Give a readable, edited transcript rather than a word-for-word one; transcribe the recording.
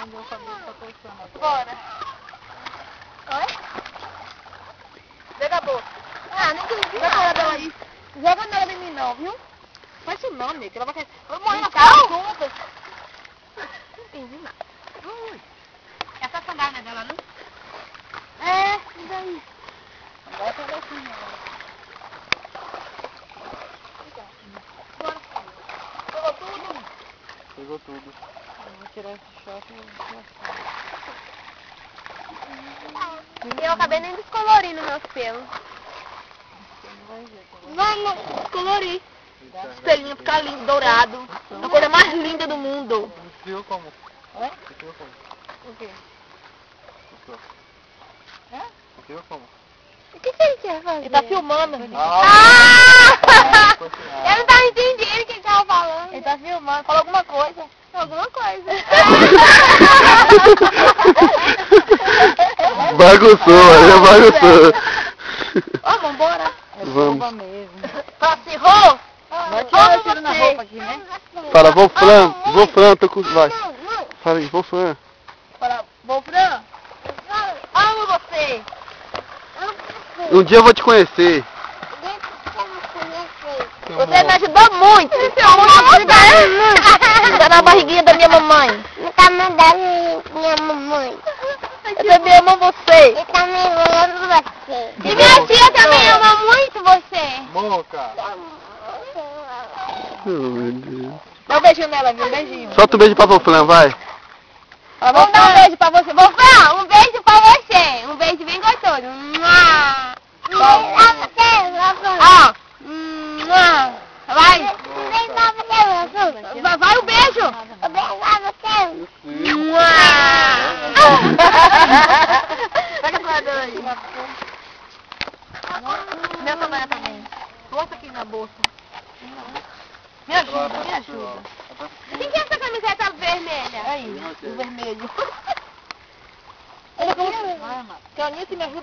Meu cabelo tá coçando agora. Bora. Oi? Pega a bolsa. Ah, nem que eu vi nada dela aí. Joga nela em mim não, viu? Faz isso não, amiga. Ela vai querer... Vamos morrer na cara juntas. Não entendi nada. Essa sandália dela, não? É, e daí? Agora pega assim, né? Bora. Pegou tudo? Pegou tudo. Eu vou tirar esse short e vou Eu acabei nem descolorindo meus pelos. Vamos colorir. O espelhinho ficar lindo, dourado. A coisa mais linda do mundo. Viu como? Oi? Viu como? O quê? Viu como? O que ele quer fazer? Ele tá filmando. Ah! Eu não tava entendendo o que ele tava falando. Ele tá filmando. Falou alguma coisa. Alguma coisa. Bagunçou, ele bagunçou. Ó, vambora. Vamos. mesmo. Fala assim, Rô. Vai tirar tiro na roupa aqui, né? Fala, Wolfram, tô com... Vai. Fala aí, Wolfram. Fala, Wolfram. Amo você. Um dia eu vou te conhecer. Você me ajudou muito. Tá na barriguinha da minha mamãe. Eu também da minha mamãe. Eu também amo você. Eu também amo você. E minha tia também ama muito você. Boca! Oh, meu Deus. Dá um beijinho nela, viu? Um beijinho. Solta um beijo pra Wolfram, vai. Vamos dar um beijo pra você. Wolfram, um beijo pra você. Um beijo bem gostoso. Mua. Ó. Mua. Vai. Vai o beijo. Mua. Pega essa dela aí. Meu tamanho também. Força aqui na bolsa. Me ajuda, me ajuda. Quem que é essa camiseta vermelha? Aí, o vermelho. Ele é como... Teonice, me ajuda.